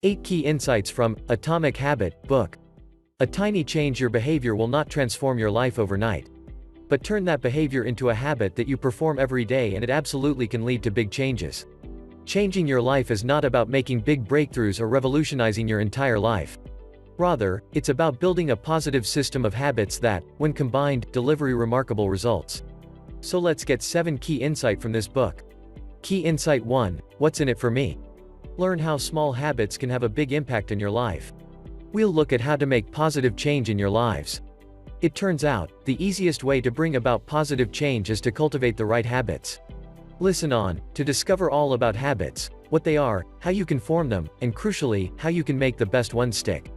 8 Key Insights from Atomic Habit book. A tiny change your behavior will not transform your life overnight. But turn that behavior into a habit that you perform every day and it absolutely can lead to big changes. Changing your life is not about making big breakthroughs or revolutionizing your entire life. Rather, it's about building a positive system of habits that, when combined, deliver remarkable results. So let's get 7 key insight from this book. Key Insight 1, What's in it for me? Learn how small habits can have a big impact in your life. We'll look at how to make positive change in your lives. It turns out, the easiest way to bring about positive change is to cultivate the right habits. Listen on, to discover all about habits, what they are, how you can form them, and crucially, how you can make the best ones stick.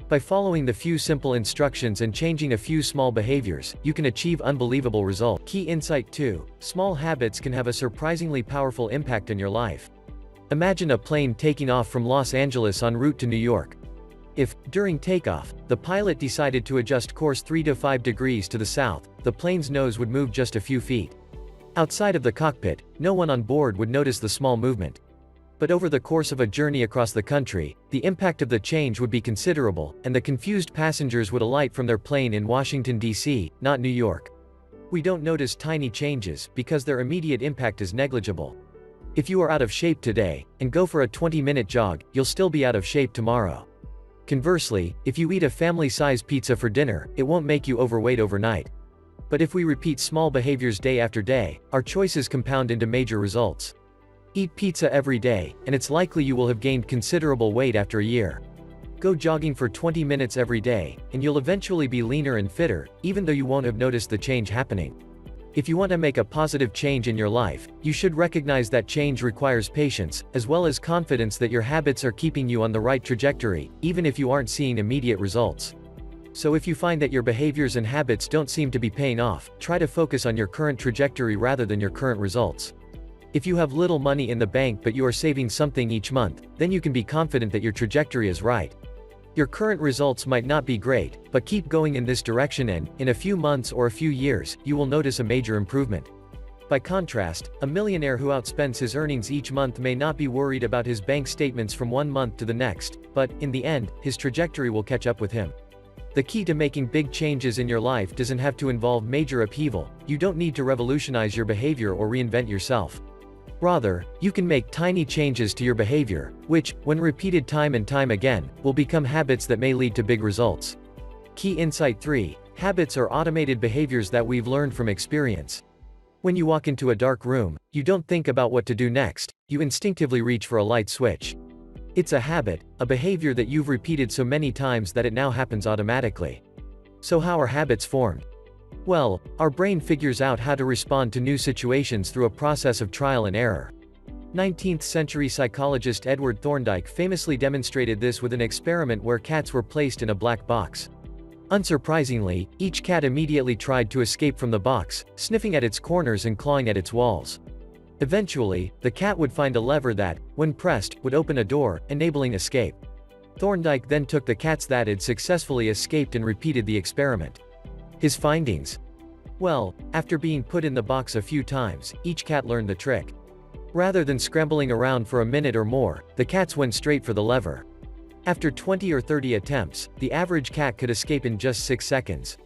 By following the few simple instructions and changing a few small behaviors, you can achieve unbelievable results. Key Insight 2, Small habits can have a surprisingly powerful impact in your life. Imagine a plane taking off from Los Angeles en route to New York. If, during takeoff, the pilot decided to adjust course 3 to 5 degrees to the south, the plane's nose would move just a few feet. Outside of the cockpit, no one on board would notice the small movement. But over the course of a journey across the country, the impact of the change would be considerable, and the confused passengers would alight from their plane in Washington, D.C., not New York. We don't notice tiny changes because their immediate impact is negligible. If you are out of shape today, and go for a 20-minute jog, you'll still be out of shape tomorrow. Conversely, if you eat a family-size pizza for dinner, it won't make you overweight overnight. But if we repeat small behaviors day after day, our choices compound into major results. Eat pizza every day, and it's likely you will have gained considerable weight after a year. Go jogging for 20 minutes every day, and you'll eventually be leaner and fitter, even though you won't have noticed the change happening. If you want to make a positive change in your life, you should recognize that change requires patience, as well as confidence that your habits are keeping you on the right trajectory, even if you aren't seeing immediate results. So if you find that your behaviors and habits don't seem to be paying off, try to focus on your current trajectory rather than your current results. If you have little money in the bank but you are saving something each month, then you can be confident that your trajectory is right. Your current results might not be great, but keep going in this direction and, in a few months or a few years, you will notice a major improvement. By contrast, a millionaire who outspends his earnings each month may not be worried about his bank statements from one month to the next, but, in the end, his trajectory will catch up with him. The key to making big changes in your life doesn't have to involve major upheaval. You don't need to revolutionize your behavior or reinvent yourself. Rather, you can make tiny changes to your behavior, which, when repeated time and time again, will become habits that may lead to big results. Key Insight 3, Habits are automated behaviors that we've learned from experience. When you walk into a dark room, you don't think about what to do next, you instinctively reach for a light switch. It's a habit, a behavior that you've repeated so many times that it now happens automatically. So how are habits formed? Well, our brain figures out how to respond to new situations through a process of trial and error. 19th-century psychologist Edward Thorndike famously demonstrated this with an experiment where cats were placed in a black box. Unsurprisingly, each cat immediately tried to escape from the box, sniffing at its corners and clawing at its walls. Eventually, the cat would find a lever that, when pressed, would open a door, enabling escape. Thorndike then took the cats that had successfully escaped and repeated the experiment. His findings? Well, after being put in the box a few times, each cat learned the trick. Rather than scrambling around for a minute or more, the cats went straight for the lever. After 20 or 30 attempts, the average cat could escape in just 6 seconds.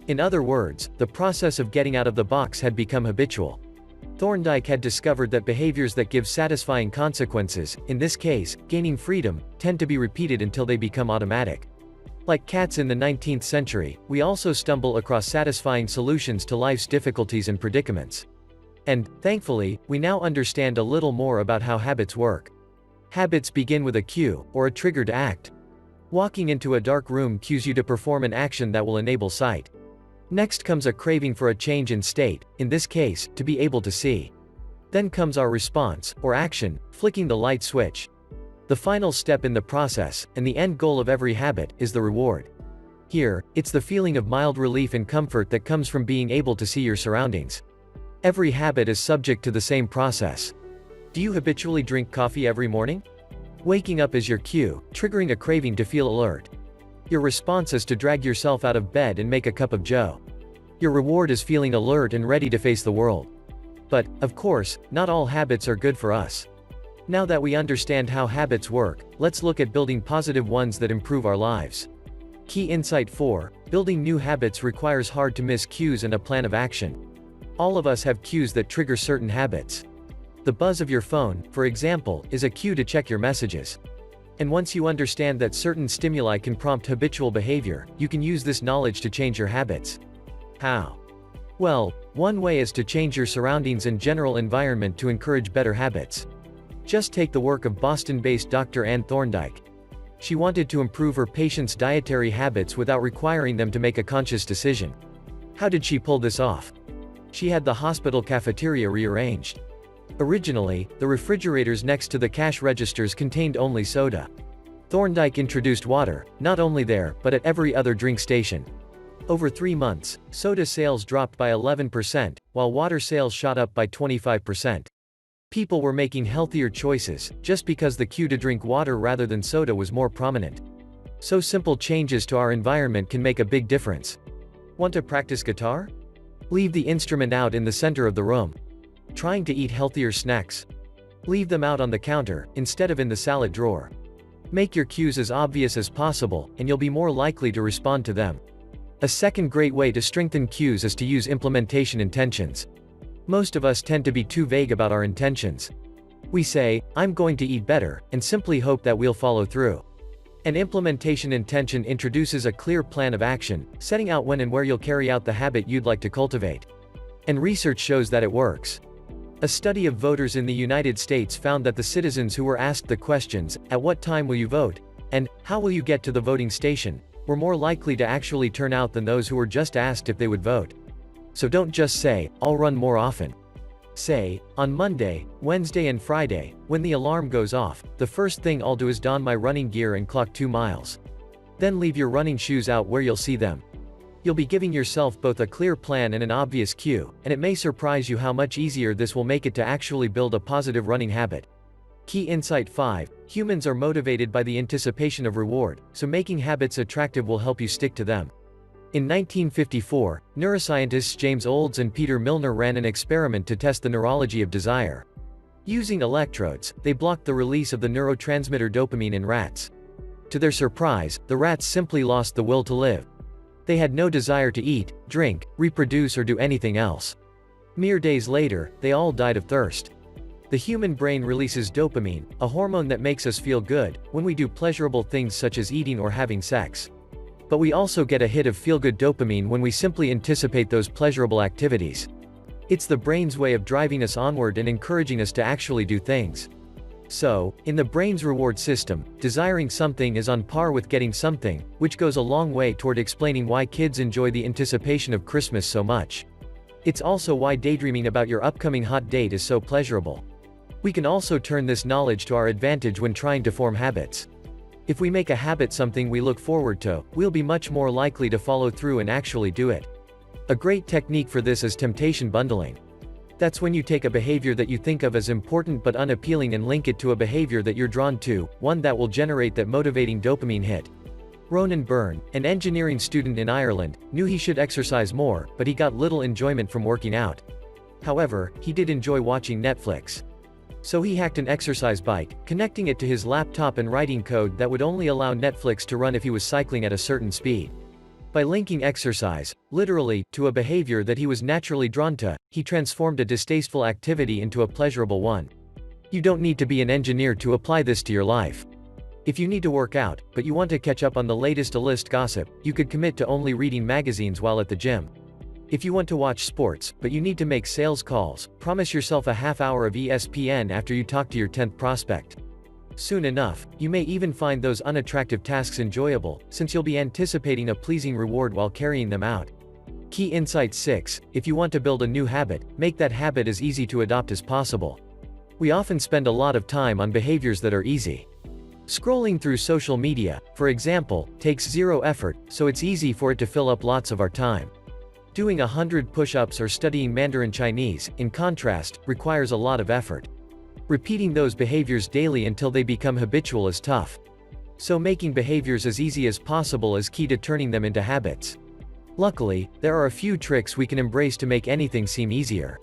In other words, the process of getting out of the box had become habitual. Thorndike had discovered that behaviors that give satisfying consequences, in this case, gaining freedom, tend to be repeated until they become automatic. Like cats in the 19th century, we also stumble across satisfying solutions to life's difficulties and predicaments. And, thankfully, we now understand a little more about how habits work. Habits begin with a cue, or a trigger to act. Walking into a dark room cues you to perform an action that will enable sight. Next comes a craving for a change in state, in this case, to be able to see. Then comes our response, or action, flicking the light switch. The final step in the process, and the end goal of every habit, is the reward. Here, it's the feeling of mild relief and comfort that comes from being able to see your surroundings. Every habit is subject to the same process. Do you habitually drink coffee every morning? Waking up is your cue, triggering a craving to feel alert. Your response is to drag yourself out of bed and make a cup of joe. Your reward is feeling alert and ready to face the world. But, of course, not all habits are good for us. Now that we understand how habits work, let's look at building positive ones that improve our lives. Key insight 4. Building new habits requires hard-to-miss cues and a plan of action. All of us have cues that trigger certain habits. The buzz of your phone, for example, is a cue to check your messages. And once you understand that certain stimuli can prompt habitual behavior, you can use this knowledge to change your habits. How? Well, one way is to change your surroundings and general environment to encourage better habits. Just take the work of Boston-based Dr. Ann Thorndike. She wanted to improve her patients' dietary habits without requiring them to make a conscious decision. How did she pull this off? She had the hospital cafeteria rearranged. Originally, the refrigerators next to the cash registers contained only soda. Thorndike introduced water, not only there, but at every other drink station. Over 3 months, soda sales dropped by 11%, while water sales shot up by 25%. People were making healthier choices, just because the cue to drink water rather than soda was more prominent. So simple changes to our environment can make a big difference. Want to practice guitar? Leave the instrument out in the center of the room. Trying to eat healthier snacks? Leave them out on the counter, instead of in the salad drawer. Make your cues as obvious as possible, and you'll be more likely to respond to them. A second great way to strengthen cues is to use implementation intentions. Most of us tend to be too vague about our intentions. We say, "I'm going to eat better," and simply hope that we'll follow through. An implementation intention introduces a clear plan of action, setting out when and where you'll carry out the habit you'd like to cultivate. And research shows that it works. A study of voters in the United States found that the citizens who were asked the questions, "At what time will you vote?" and "How will you get to the voting station?" were more likely to actually turn out than those who were just asked if they would vote. So don't just say, "I'll run more often." Say, "On Monday, Wednesday and Friday, when the alarm goes off, the first thing I'll do is don my running gear and clock 2 miles. Then leave your running shoes out where you'll see them." You'll be giving yourself both a clear plan and an obvious cue, and it may surprise you how much easier this will make it to actually build a positive running habit. Key insight 5. Humans are motivated by the anticipation of reward, so making habits attractive will help you stick to them. In 1954, neuroscientists James Olds and Peter Milner ran an experiment to test the neurology of desire. Using electrodes, they blocked the release of the neurotransmitter dopamine in rats. To their surprise, the rats simply lost the will to live. They had no desire to eat, drink, reproduce or do anything else. Mere days later, they all died of thirst. The human brain releases dopamine, a hormone that makes us feel good, when we do pleasurable things such as eating or having sex. But we also get a hit of feel-good dopamine when we simply anticipate those pleasurable activities. It's the brain's way of driving us onward and encouraging us to actually do things. So, in the brain's reward system, desiring something is on par with getting something, which goes a long way toward explaining why kids enjoy the anticipation of Christmas so much. It's also why daydreaming about your upcoming hot date is so pleasurable. We can also turn this knowledge to our advantage when trying to form habits. If we make a habit something we look forward to, we'll be much more likely to follow through and actually do it. A great technique for this is temptation bundling. That's when you take a behavior that you think of as important but unappealing and link it to a behavior that you're drawn to, one that will generate that motivating dopamine hit. Ronan Byrne, an engineering student in Ireland, knew he should exercise more, but he got little enjoyment from working out. However, he did enjoy watching Netflix. So he hacked an exercise bike, connecting it to his laptop and writing code that would only allow Netflix to run if he was cycling at a certain speed. By linking exercise, literally, to a behavior that he was naturally drawn to, he transformed a distasteful activity into a pleasurable one. You don't need to be an engineer to apply this to your life. If you need to work out, but you want to catch up on the latest A-list gossip, you could commit to only reading magazines while at the gym. If you want to watch sports, but you need to make sales calls, promise yourself a half hour of ESPN after you talk to your 10th prospect. Soon enough, you may even find those unattractive tasks enjoyable, since you'll be anticipating a pleasing reward while carrying them out. Key insight 6. If you want to build a new habit, make that habit as easy to adopt as possible. We often spend a lot of time on behaviors that are easy. Scrolling through social media, for example, takes zero effort, so it's easy for it to fill up lots of our time. Doing 100 push-ups or studying Mandarin Chinese, in contrast, requires a lot of effort. Repeating those behaviors daily until they become habitual is tough. So making behaviors as easy as possible is key to turning them into habits. Luckily, there are a few tricks we can embrace to make anything seem easier.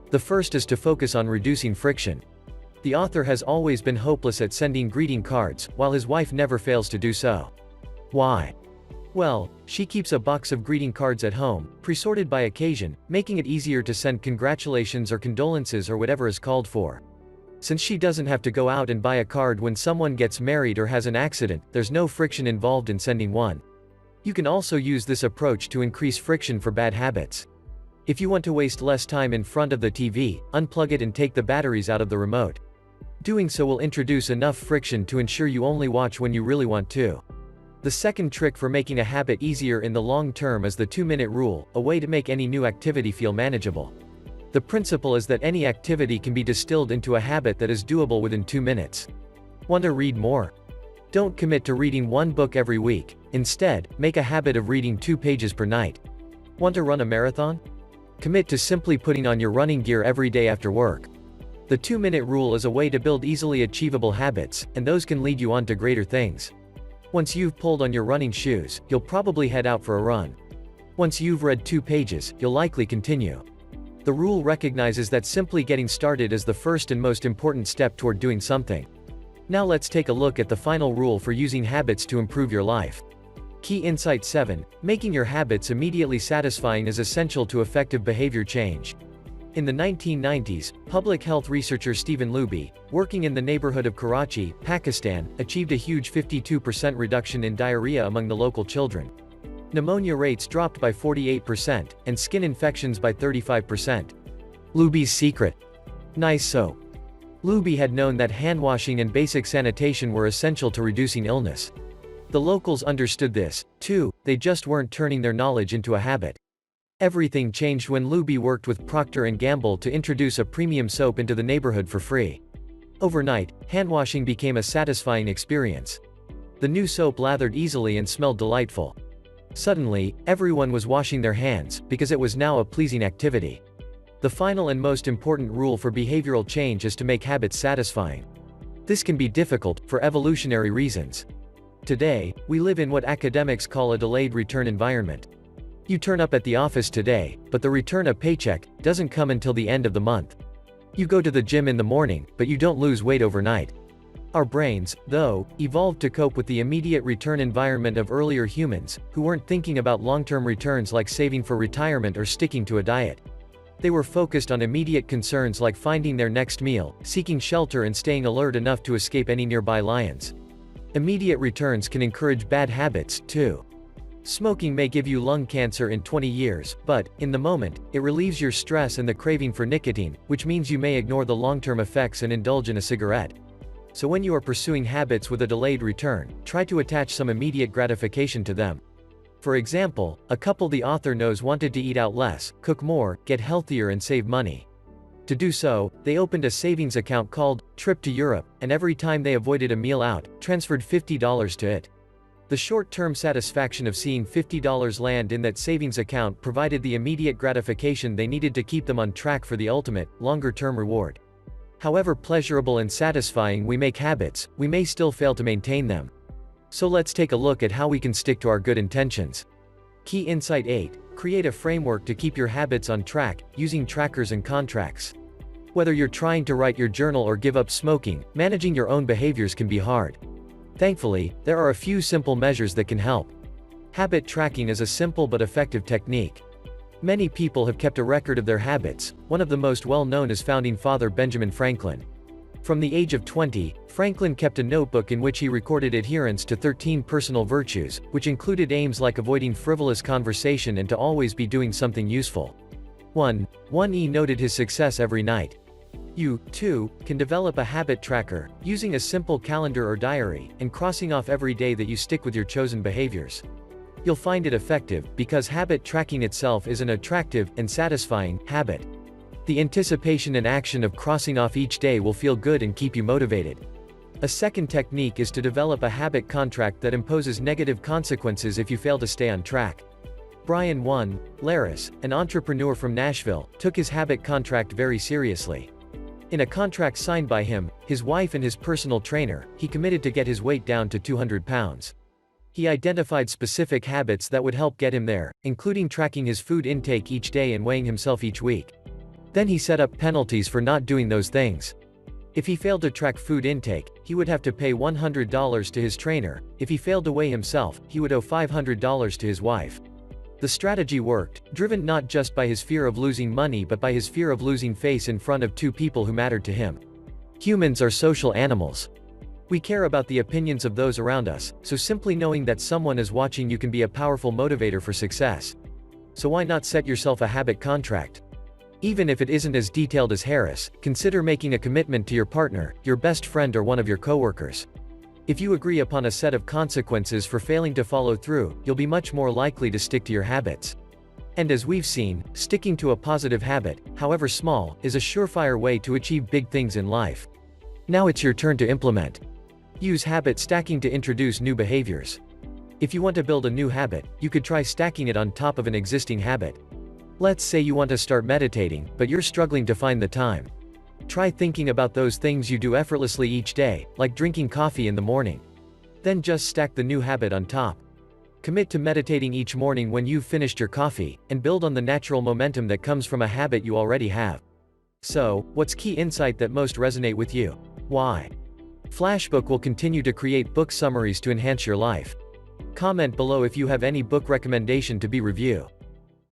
The first is to focus on reducing friction. The author has always been hopeless at sending greeting cards, while his wife never fails to do so. Why? Well, she keeps a box of greeting cards at home, pre-sorted by occasion, making it easier to send congratulations or condolences or whatever is called for. Since she doesn't have to go out and buy a card when someone gets married or has an accident, there's no friction involved in sending one. You can also use this approach to increase friction for bad habits. If you want to waste less time in front of the TV, unplug it and take the batteries out of the remote. Doing so will introduce enough friction to ensure you only watch when you really want to. The second trick for making a habit easier in the long term is the 2-minute rule, a way to make any new activity feel manageable. The principle is that any activity can be distilled into a habit that is doable within 2 minutes. Want to read more? Don't commit to reading one book every week. Instead, make a habit of reading 2 pages per night. Want to run a marathon? Commit to simply putting on your running gear every day after work. The 2-minute rule is a way to build easily achievable habits, and those can lead you on to greater things. Once you've pulled on your running shoes, you'll probably head out for a run. Once you've read 2 pages, you'll likely continue. The rule recognizes that simply getting started is the first and most important step toward doing something. Now let's take a look at the final rule for using habits to improve your life. Key Insight 7: Making your habits immediately satisfying is essential to effective behavior change. In the 1990s, public health researcher Stephen Luby, working in the neighborhood of Karachi, Pakistan, achieved a huge 52% reduction in diarrhea among the local children. Pneumonia rates dropped by 48%, and skin infections by 35%. Luby's secret? Nice soap. Luby had known that hand washing and basic sanitation were essential to reducing illness. The locals understood this, too, they just weren't turning their knowledge into a habit. Everything changed when Luby worked with Procter & Gamble to introduce a premium soap into the neighborhood for free. Overnight, handwashing became a satisfying experience. The new soap lathered easily and smelled delightful. Suddenly, everyone was washing their hands, because it was now a pleasing activity. The final and most important rule for behavioral change is to make habits satisfying. This can be difficult, for evolutionary reasons. Today, we live in what academics call a delayed return environment. You turn up at the office today, but the return of paycheck doesn't come until the end of the month. You go to the gym in the morning, but you don't lose weight overnight. Our brains, though, evolved to cope with the immediate return environment of earlier humans, who weren't thinking about long-term returns like saving for retirement or sticking to a diet. They were focused on immediate concerns like finding their next meal, seeking shelter and staying alert enough to escape any nearby lions. Immediate returns can encourage bad habits, too. Smoking may give you lung cancer in 20 years, but, in the moment, it relieves your stress and the craving for nicotine, which means you may ignore the long-term effects and indulge in a cigarette. So when you are pursuing habits with a delayed return, try to attach some immediate gratification to them. For example, a couple the author knows wanted to eat out less, cook more, get healthier and save money. To do so, they opened a savings account called Trip to Europe, and every time they avoided a meal out, transferred $50 to it. The short-term satisfaction of seeing $50 land in that savings account provided the immediate gratification they needed to keep them on track for the ultimate, longer-term reward. However pleasurable and satisfying we make habits, we may still fail to maintain them. So let's take a look at how we can stick to our good intentions. Key Insight 8: Create a framework to keep your habits on track, using trackers and contracts. Whether you're trying to write your journal or give up smoking, managing your own behaviors can be hard. Thankfully, there are a few simple measures that can help. Habit tracking is a simple but effective technique. Many people have kept a record of their habits. One of the most well-known is founding father Benjamin Franklin. From the age of 20, Franklin kept a notebook in which he recorded adherence to 13 personal virtues, which included aims like avoiding frivolous conversation and to always be doing something useful. 1. He noted his success every night. You, too, can develop a habit tracker, using a simple calendar or diary, and crossing off every day that you stick with your chosen behaviors. You'll find it effective, because habit tracking itself is an attractive, and satisfying, habit. The anticipation and action of crossing off each day will feel good and keep you motivated. A second technique is to develop a habit contract that imposes negative consequences if you fail to stay on track. Brian Laris, an entrepreneur from Nashville, took his habit contract very seriously. In a contract signed by him, his wife and his personal trainer, he committed to get his weight down to 200 pounds. He identified specific habits that would help get him there, including tracking his food intake each day and weighing himself each week. Then he set up penalties for not doing those things. If he failed to track food intake, he would have to pay $100 to his trainer. If he failed to weigh himself, he would owe $500 to his wife. The strategy worked, driven not just by his fear of losing money but by his fear of losing face in front of two people who mattered to him. Humans are social animals. We care about the opinions of those around us, so simply knowing that someone is watching you can be a powerful motivator for success. So why not set yourself a habit contract? Even if it isn't as detailed as Harris, consider making a commitment to your partner, your best friend or one of your coworkers. If you agree upon a set of consequences for failing to follow through, you'll be much more likely to stick to your habits. And as we've seen, sticking to a positive habit, however small, is a surefire way to achieve big things in life. Now it's your turn to implement. Use habit stacking to introduce new behaviors. If you want to build a new habit, you could try stacking it on top of an existing habit. Let's say you want to start meditating, but you're struggling to find the time. Try thinking about those things you do effortlessly each day, like drinking coffee in the morning. Then just stack the new habit on top. Commit to meditating each morning when you've finished your coffee, and build on the natural momentum that comes from a habit you already have. So, what's key insight that most resonate with you? Why? Flashbook will continue to create book summaries to enhance your life. Comment below if you have any book recommendation to be reviewed.